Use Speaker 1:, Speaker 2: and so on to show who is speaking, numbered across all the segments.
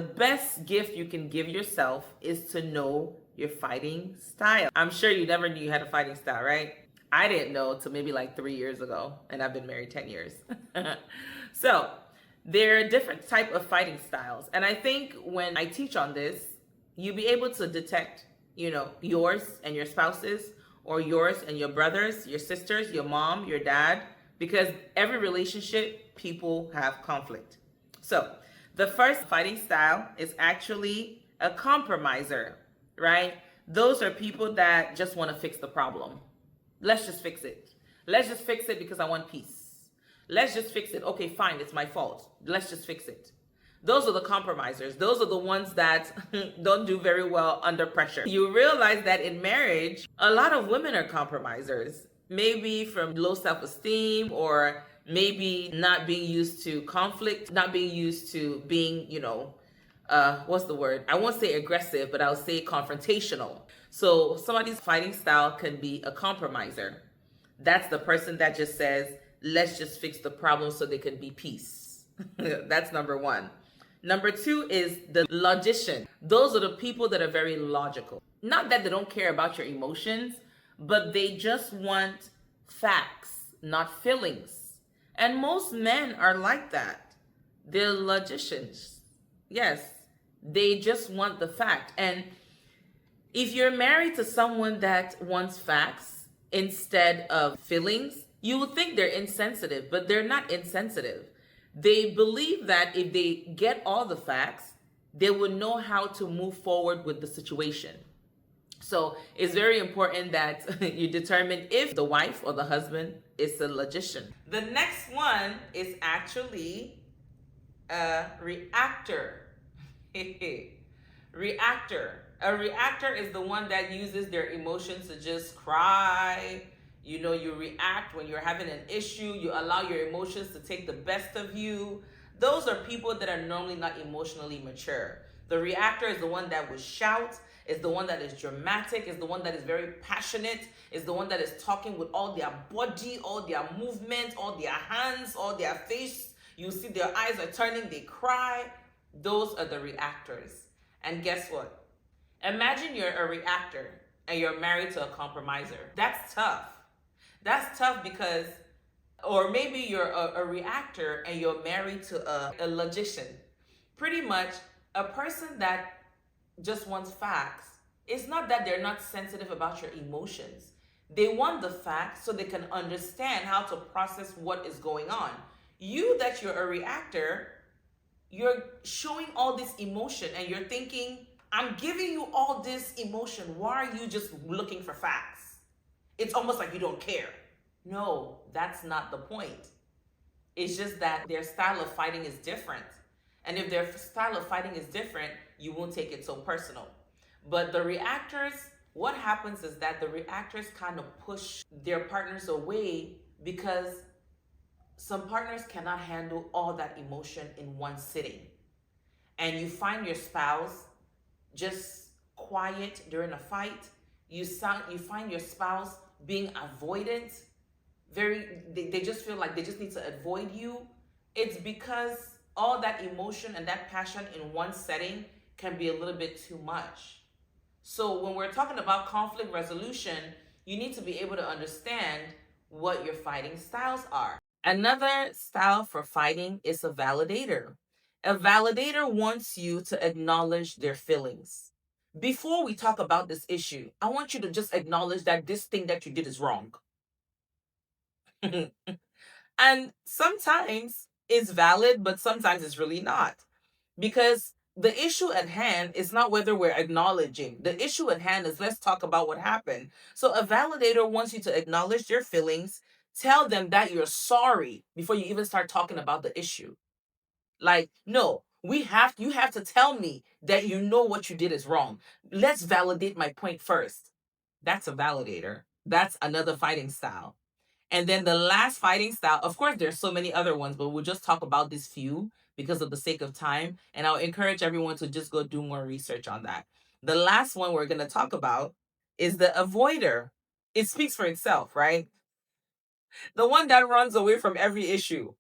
Speaker 1: The best gift you can give yourself is to know your fighting style. I'm sure you never knew you had a fighting style, right? I didn't know till maybe like 3 years ago, and I've been married 10 years. So there are different type of fighting styles. And I think when I teach on this, you'll be able to detect, yours and your spouses, or yours and your brothers, your sisters, your mom, your dad, because every relationship, people have conflict. So the first fighting style is actually a compromiser, right? Those are people that just want to fix the problem. Let's just fix it. Let's just fix it because I want peace. Let's just fix it. Okay, fine, it's my fault. Let's just fix it. Those are the compromisers. Those are the ones that don't do very well under pressure. You realize that in marriage, a lot of women are compromisers, maybe from low self esteem, or maybe not being used to conflict, not being used to being, what's the word? I won't say aggressive, but I'll say confrontational. So somebody's fighting style can be a compromiser. That's the person that just says, let's just fix the problem so there can be peace. That's number one. Number two is the logician. Those are the people that are very logical. Not that they don't care about your emotions, but they just want facts, not feelings. And most men are like that. They're logicians. Yes, they just want the fact. And if you're married to someone that wants facts instead of feelings, you would think they're insensitive, but they're not insensitive. They believe that if they get all the facts, they would know how to move forward with the situation. So it's very important that you determine if the wife or the husband is a logician. The next one is actually a reactor. Reactor. A reactor is the one that uses their emotions to just cry. You react when you're having an issue. You allow your emotions to take the best of you. Those are people that are normally not emotionally mature. The reactor is the one that would shout, is the one that is dramatic, is the one that is very passionate, is the one that is talking with all their body, all their movement, all their hands, all their face. You see their eyes are turning, they cry. Those are the reactors. And guess what? Imagine you're a reactor and you're married to a compromiser. That's tough. That's tough because, or maybe you're a reactor and you're married to a logician. Pretty much, a person that just wants facts, it's not that they're not sensitive about your emotions. They want the facts so they can understand how to process what is going on. You, that you're a reactor, you're showing all this emotion and you're thinking, I'm giving you all this emotion. Why are you just looking for facts? It's almost like you don't care. No, that's not the point. It's just that their style of fighting is different. And if their style of fighting is different, you won't take it so personal. But the reactors, what happens is that the reactors kind of push their partners away because some partners cannot handle all that emotion in one sitting. And you find your spouse just quiet during a fight. You find your spouse being avoidant. They just feel like they just need to avoid you. It's because all that emotion and that passion in one setting can be a little bit too much. So when we're talking about conflict resolution, you need to be able to understand what your fighting styles are. Another style for fighting is a validator. A validator wants you to acknowledge their feelings. Before we talk about this issue, I want you to just acknowledge that this thing that you did is wrong. And sometimes it's valid, but sometimes it's really not. Because the issue at hand is not whether we're acknowledging. The issue at hand is let's talk about what happened. So a validator wants you to acknowledge their feelings, tell them that you're sorry before you even start talking about the issue. Like, no, you have to tell me that you know what you did is wrong. Let's validate my point first. That's a validator. That's another fighting style. And then the last fighting style, of course, there's so many other ones, but we'll just talk about these few because of the sake of time. And I'll encourage everyone to just go do more research on that. The last one we're going to talk about is the avoider. It speaks for itself, right? The one that runs away from every issue.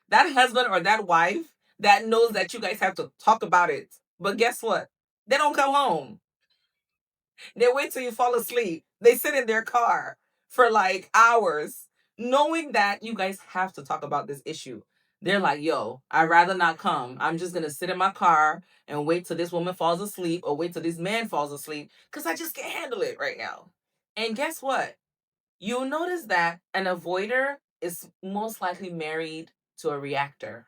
Speaker 1: That husband or that wife that knows that you guys have to talk about it. But guess what? They don't come home. They wait till you fall asleep. They sit in their car for like hours, knowing that you guys have to talk about this issue. They're like, yo, I'd rather not come. I'm just going to sit in my car and wait till this woman falls asleep or wait till this man falls asleep because I just can't handle it right now. And guess what? You'll notice that an avoider is most likely married to a reactor.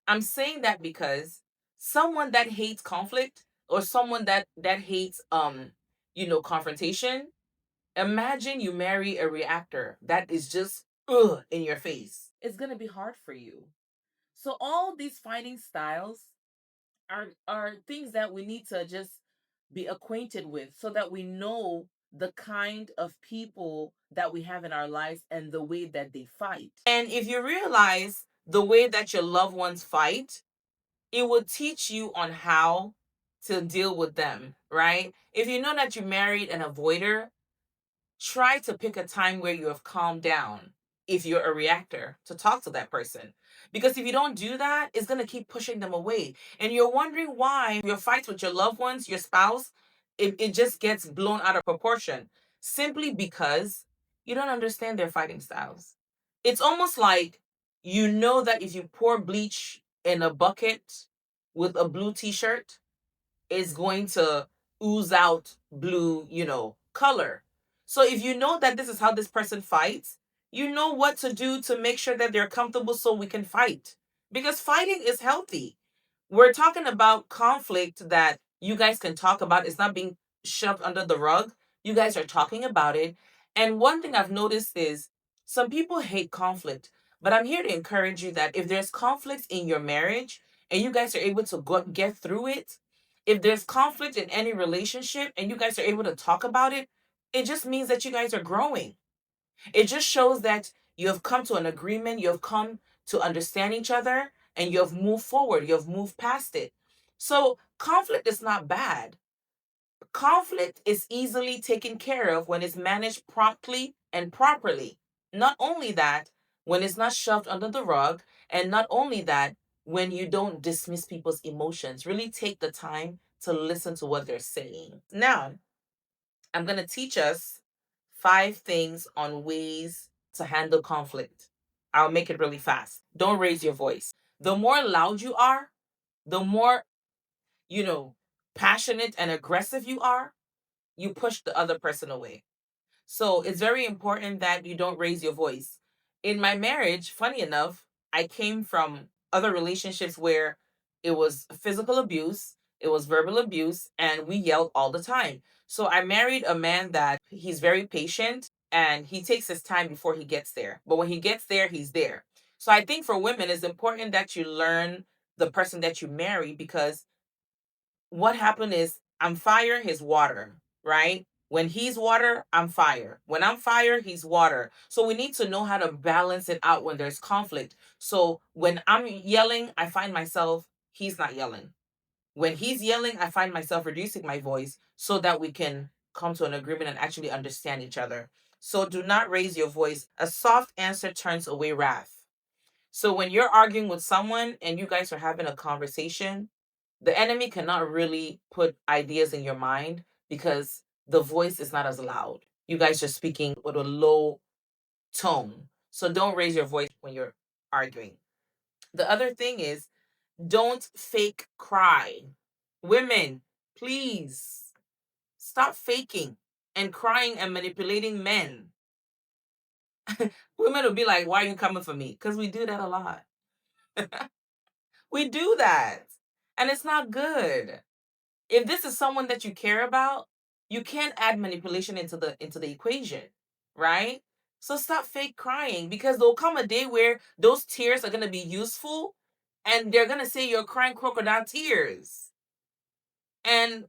Speaker 1: I'm saying that because someone that hates conflict or someone that hates confrontation, imagine you marry a reactor that is just in your face. It's going to be hard for you. So all these fighting styles are things that we need to just be acquainted with so that we know the kind of people that we have in our lives and the way that they fight. And if you realize the way that your loved ones fight, it will teach you on how to deal with them, right? If you know that you married an avoider, try to pick a time where you have calmed down if you're a reactor to talk to that person. Because if you don't do that, it's going to keep pushing them away. And you're wondering why your fights with your loved ones, your spouse, it just gets blown out of proportion simply because you don't understand their fighting styles. It's almost like you know that if you pour bleach in a bucket with a blue t shirt, it's going to ooze out blue, color. So if you know that this is how this person fights, you know what to do to make sure that they're comfortable so we can fight. Because fighting is healthy. We're talking about conflict that you guys can talk about. It's not being shoved under the rug. You guys are talking about it. And one thing I've noticed is some people hate conflict, but I'm here to encourage you that if there's conflict in your marriage and you guys are able to get through it, if there's conflict in any relationship and you guys are able to talk about it, it just means that you guys are growing. It just shows that you have come to an agreement, you have come to understand each other, and you have moved forward, you have moved past it. So, conflict is not bad. Conflict is easily taken care of when it's managed promptly and properly. Not only that, when it's not shoved under the rug, and not only that, when you don't dismiss people's emotions, really take the time to listen to what they're saying. Now, I'm going to teach us 5 things on ways to handle conflict. I'll make it really fast. Don't raise your voice. The more loud you are, the more, you know, passionate and aggressive you are, you push the other person away. So it's very important that you don't raise your voice. In my marriage, funny enough, I came from other relationships where it was physical abuse, it was verbal abuse, and we yelled all the time. So I married a man that he's very patient and he takes his time before he gets there. But when he gets there, he's there. So I think for women, it's important that you learn the person that you marry because what happened is I'm fire, he's water, right? When he's water, I'm fire. When I'm fire, he's water. So we need to know how to balance it out when there's conflict. So when I'm yelling, I find myself, he's not yelling. When he's yelling, I find myself reducing my voice so that we can come to an agreement and actually understand each other. So do not raise your voice. A soft answer turns away wrath. So when you're arguing with someone and you guys are having a conversation, the enemy cannot really put ideas in your mind because the voice is not as loud. You guys are speaking with a low tone. So don't raise your voice when you're arguing. The other thing is don't fake cry. Women, please stop faking and crying and manipulating men. Women will be like, why are you coming for me? Because we do that a lot. We do that. And it's not good. If this is someone that you care about, you can't add manipulation into the equation, right? So stop fake crying because there'll come a day where those tears are going to be useful and they're going to say you're crying crocodile tears. And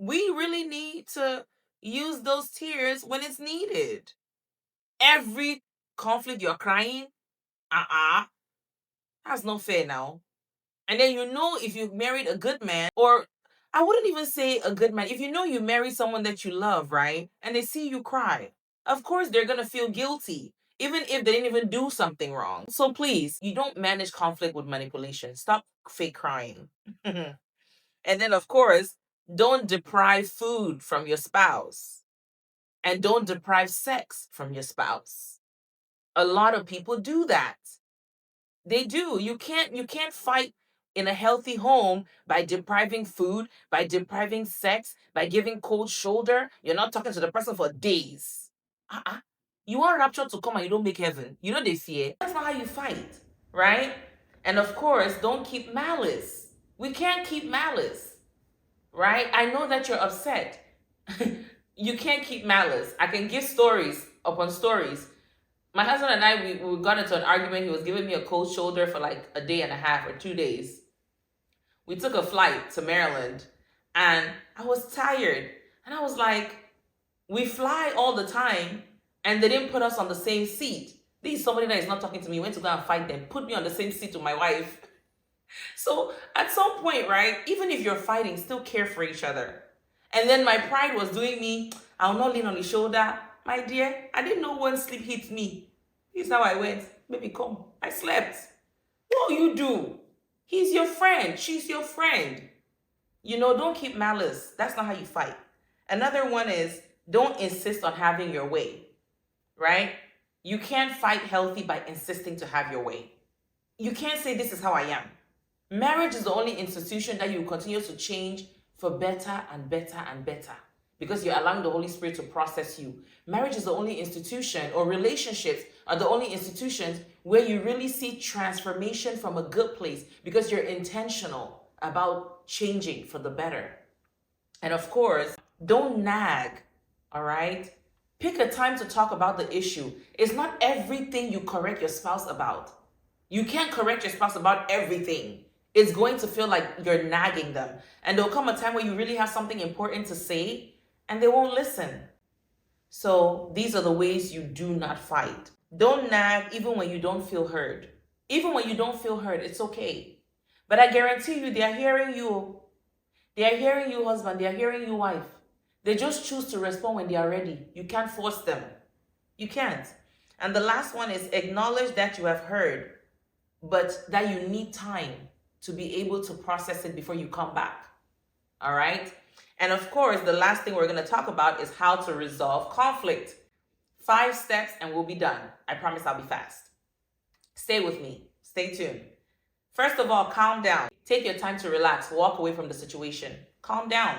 Speaker 1: we really need to use those tears when it's needed. Every conflict you're crying, that's no fair now. And then if you married a good man, or I wouldn't even say a good man, if you marry someone that you love, right? And they see you cry, of course they're gonna feel guilty. even if they didn't even do something wrong. So please, you don't manage conflict with manipulation. Stop fake crying. And then, of course, don't deprive food from your spouse, and don't deprive sex from your spouse. A lot of people do that. They do. You can't fight in a healthy home by depriving food, by depriving sex, by giving cold shoulder. You're not talking to the person for days. Uh-uh. You want rapture to come and you don't make heaven. You know they fear. That's not how you fight, right? And of course, don't keep malice. We can't keep malice, right? I know that you're upset. You can't keep malice. I can give stories upon stories. My husband and I, we got into an argument. He was giving me a cold shoulder for like a day and a half or 2 days. We took a flight to Maryland and I was tired. And I was like, we fly all the time and they didn't put us on the same seat. This is somebody that is not talking to me. Went to go and fight them, put me on the same seat with my wife. So at some point, right, even if you're fighting, still care for each other. And then my pride was doing me, I'll not lean on his shoulder. My dear, I didn't know when sleep hit me. This is how I went. Baby, come. I slept. What will you do? He's your friend. She's your friend. Don't keep malice. That's not how you fight. Another one is don't insist on having your way, right? You can't fight healthy by insisting to have your way. You can't say this is how I am. Marriage is the only institution that you continue to change for better and better and better because you're allowing the Holy Spirit to process you. Marriage is the only institution, or relationships are the only institutions where you really see transformation from a good place because you're intentional about changing for the better. And of course, don't nag, all right? Pick a time to talk about the issue. It's not everything you correct your spouse about. You can't correct your spouse about everything. It's going to feel like you're nagging them. And there'll come a time where you really have something important to say and they won't listen. So these are the ways you do not fight. Don't nag even when you don't feel heard. Even when you don't feel heard, it's okay. But I guarantee you, they are hearing you. They are hearing you, husband. They are hearing you, wife. They just choose to respond when they are ready. You can't force them. You can't. And the last one is acknowledge that you have heard, but that you need time to be able to process it before you come back. All right? And of course, the last thing we're going to talk about is how to resolve conflict. 5 steps and we'll be done. I promise I'll be fast. Stay with me. Stay tuned. First of all, calm down. Take your time to relax. Walk away from the situation. Calm down.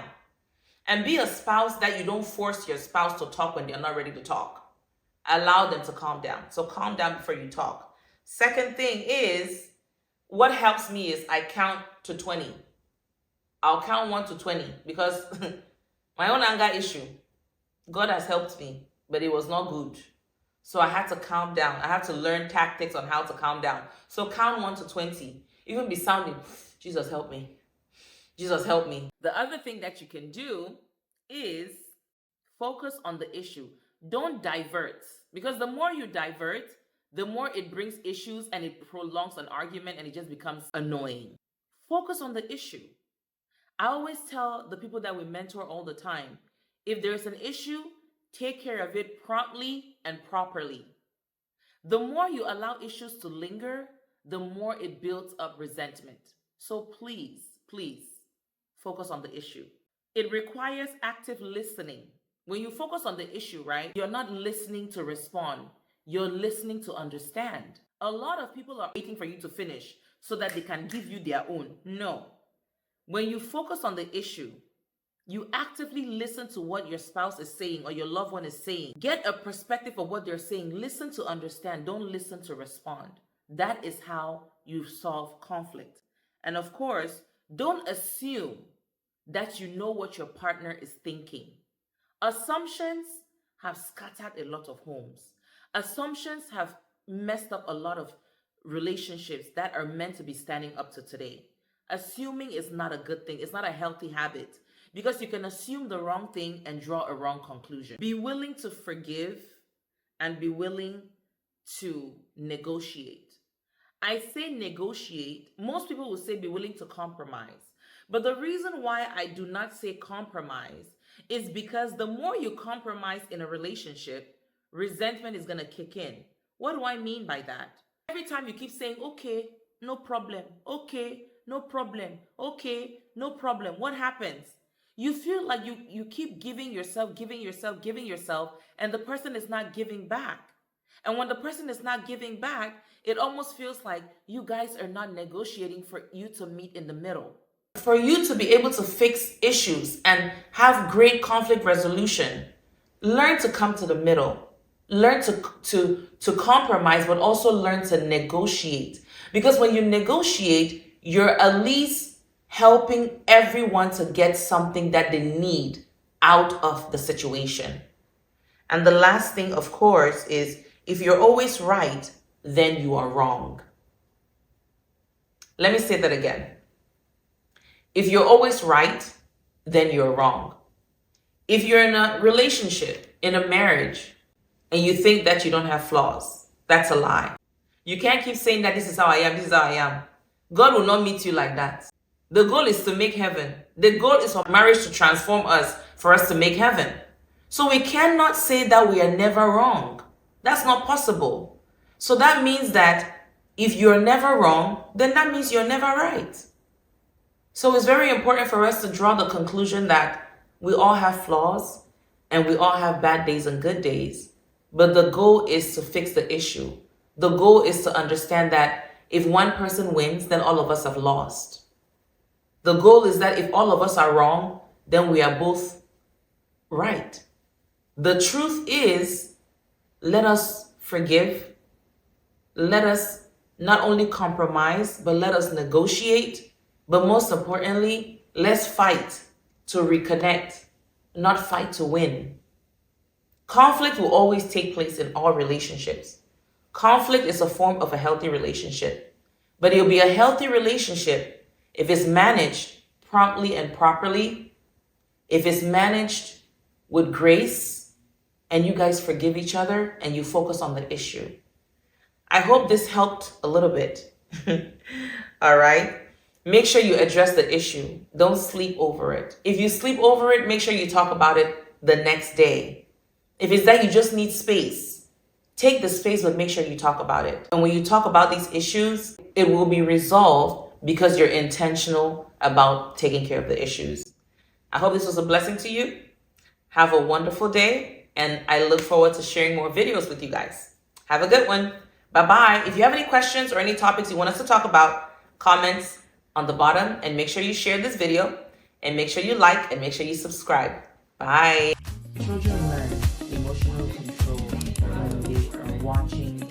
Speaker 1: And be a spouse that you don't force your spouse to talk when they're not ready to talk. Allow them to calm down. So calm down before you talk. Second thing is, what helps me is I count to 20. I'll count 1 to 20 because my own anger issue, God has helped me, but it was not good. So I had to calm down. I had to learn tactics on how to calm down. So count 1 to 20. Even be sounding, Jesus help me. Jesus help me. The other thing that you can do is focus on the issue. Don't divert, because the more you divert, the more it brings issues and it prolongs an argument and it just becomes annoying. Focus on the issue. I always tell the people that we mentor all the time, if there's an issue, take care of it promptly and properly. The more you allow issues to linger, the more it builds up resentment. So please, please focus on the issue. It requires active listening. When you focus on the issue, right, you're not listening to respond. You're listening to understand. A lot of people are waiting for you to finish so that they can give you their own. No. When you focus on the issue, you actively listen to what your spouse is saying or your loved one is saying. Get a perspective of what they're saying. Listen to understand. Don't listen to respond. That is how you solve conflict. And of course, don't assume that you know what your partner is thinking. Assumptions have scattered a lot of homes. Assumptions have messed up a lot of relationships that are meant to be standing up to today. Assuming is not a good thing. It's not a healthy habit because you can assume the wrong thing and draw a wrong conclusion. Be willing to forgive and be willing to negotiate. I say negotiate. Most people will say be willing to compromise. But the reason why I do not say compromise is because the more you compromise in a relationship, resentment is going to kick in. What do I mean by that? Every time you keep saying, okay, no problem, okay, no problem, okay, no problem, what happens? You feel like you keep giving yourself, and the person is not giving back. And when the person is not giving back, it almost feels like you guys are not negotiating for you to meet in the middle. For you to be able to fix issues and have great conflict resolution, learn to come to the middle. Learn to compromise, but also learn to negotiate. Because when you negotiate, you're at least helping everyone to get something that they need out of the situation. And the last thing, of course, is if you're always right, then you are wrong. Let me say that again. If you're always right, then you're wrong. If you're in a relationship, in a marriage, and you think that you don't have flaws, that's a lie. You can't keep saying that this is how I am, this is how I am. God will not meet you like that. The goal is to make heaven. The goal is for marriage to transform us, for us to make heaven. So we cannot say that we are never wrong. That's not possible. So that means that if you're never wrong, then that means you're never right. So it's very important for us to draw the conclusion that we all have flaws and we all have bad days and good days. But the goal is to fix the issue. The goal is to understand that if one person wins, then all of us have lost. The goal is that if all of us are wrong, then we are both right. The truth is, let us forgive. Let us not only compromise, but let us negotiate. But most importantly, let's fight to reconnect, not fight to win. Conflict will always take place in all relationships. Conflict is a form of a healthy relationship, but it'll be a healthy relationship if it's managed promptly and properly, if it's managed with grace, and you guys forgive each other and you focus on the issue. I hope this helped a little bit. All right. Make sure you address the issue. Don't sleep over it. If you sleep over it, make sure you talk about it the next day. If it's that you just need space, take the space, but make sure you talk about it. And when you talk about these issues, it will be resolved because you're intentional about taking care of the issues. I hope this was a blessing to you. Have a wonderful day, and I look forward to sharing more videos with you guys. Have a good one. Bye-bye. If you have any questions or any topics you want us to talk about, comments on the bottom, and make sure you share this video, and make sure you like, and make sure you subscribe. Bye. Children learn emotional control when they are watching